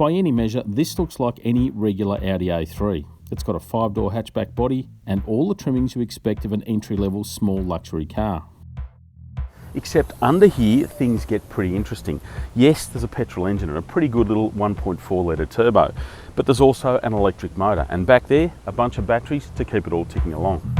By any measure, this looks like any regular Audi A3. It's got a 5-door hatchback body and all the trimmings you expect of an entry-level small luxury car. Except under here, things get pretty interesting. Yes, there's a petrol engine and a pretty good little 1.4 litre turbo, but there's also an electric motor, and back there, a bunch of batteries to keep it all ticking along.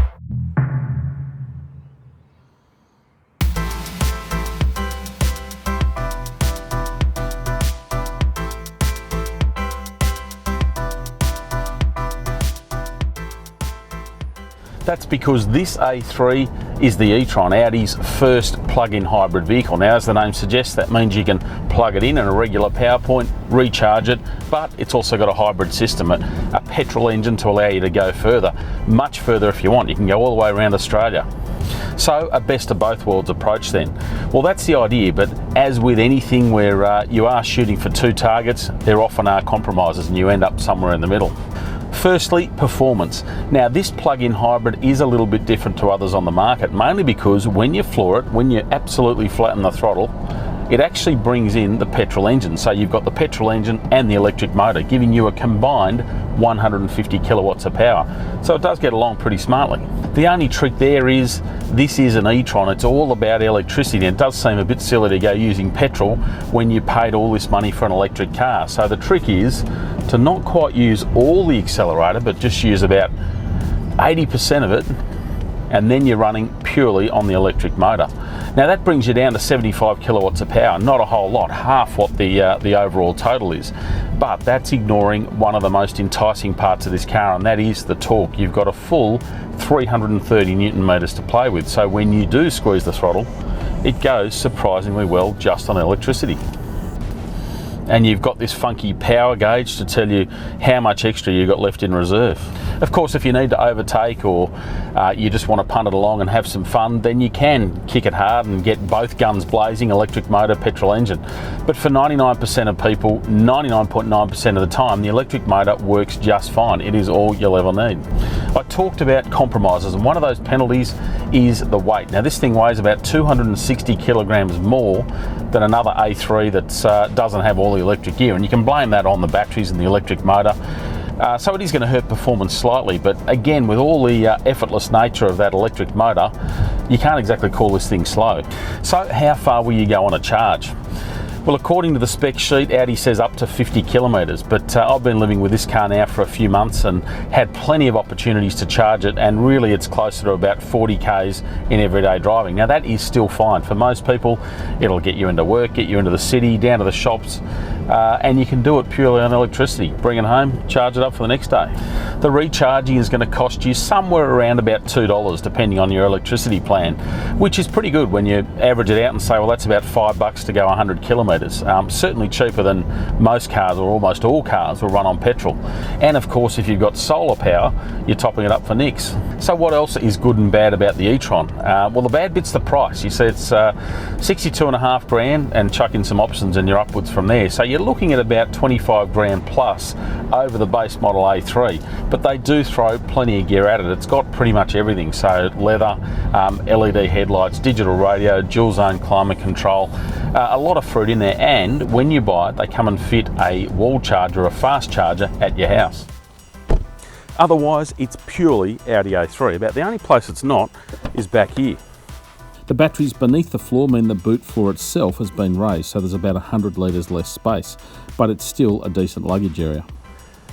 That's because this A3 is the e-Tron, Audi's first plug-in hybrid vehicle. Now, as the name suggests, that means you can plug it in at a regular power point, recharge it, but it's also got a hybrid system, a petrol engine to allow you to go further, much further if you want. You can go all the way around Australia. So a best of both worlds approach then. Well, that's the idea, but as with anything where you are shooting for two targets, there often are compromises and you end up somewhere in the middle. Firstly, performance. Now, this plug-in hybrid is a little bit different to others on the market, mainly because when you floor it, when you absolutely flatten the throttle, it actually brings in the petrol engine. So you've got the petrol engine and the electric motor, giving you a combined 150 kilowatts of power. So it does get along pretty smartly. The only trick there is this is an e-Tron. It's all about electricity, and it does seem a bit silly to go using petrol when you paid all this money for an electric car. So the trick is to not quite use all the accelerator, but just use about 80% of it, and then you're running purely on the electric motor. Now that brings you down to 75 kilowatts of power, not a whole lot, half what the overall total is. But that's ignoring one of the most enticing parts of this car, and that is the torque. You've got a full 330 Newton meters to play with, so when you do squeeze the throttle, it goes surprisingly well just on electricity. And you've got this funky power gauge to tell you how much extra you've got left in reserve. Of course, if you need to overtake or you just want to punt it along and have some fun, then you can kick it hard and get both guns blazing, electric motor, petrol engine. But for 99% of people, 99.9% of the time, the electric motor works just fine. It is all you'll ever need. I talked about compromises, and one of those penalties is the weight. Now this thing weighs about 260 kilograms more than another A3 that doesn't have all the electric gear, and you can blame that on the batteries and the electric motor. So it is going to hurt performance slightly, but again, with all the effortless nature of that electric motor, you can't exactly call this thing slow. So how far will you go on a charge? Well, according to the spec sheet, Audi says up to 50 kilometres, but I've been living with this car now for a few months and had plenty of opportunities to charge it, and really it's closer to about 40 k's in everyday driving. Now that is still fine. For most people, it'll get you into work, get you into the city, down to the shops, and you can do it purely on electricity. Bring it home, charge it up for the next day. The recharging is going to cost you somewhere around about $2 depending on your electricity plan, which is pretty good when you average it out and say, well, that's about $5 to go 100 kilometres. Certainly cheaper than most cars, or almost all cars, will run on petrol. And of course, if you've got solar power, you're topping it up for nicks. So what else is good and bad about the e-Tron? Well, the bad bit's the price. You see it's 62.5 grand, and chuck in some options and you're upwards from there. So you're looking at about 25 grand plus over the base model A3, but they do throw plenty of gear at it. It's got pretty much everything. So leather, LED headlights, digital radio, dual zone climate control, a lot of fruit in there, and when you buy it, they come and fit a wall charger, a fast charger at your house. Otherwise, it's purely Audi A3. About the only place it's not is back here. The batteries beneath the floor mean the boot floor itself has been raised, so there's about 100 litres less space, but it's still a decent luggage area.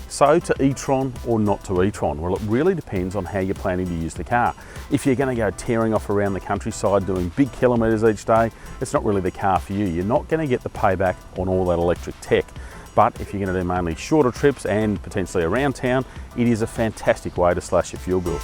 So to e-Tron or not to e-Tron? Well, it really depends on how you're planning to use the car. If you're going to go tearing off around the countryside doing big kilometres each day, it's not really the car for you. You're not going to get the payback on all that electric tech. But if you're going to do mainly shorter trips and potentially around town, it is a fantastic way to slash your fuel bills.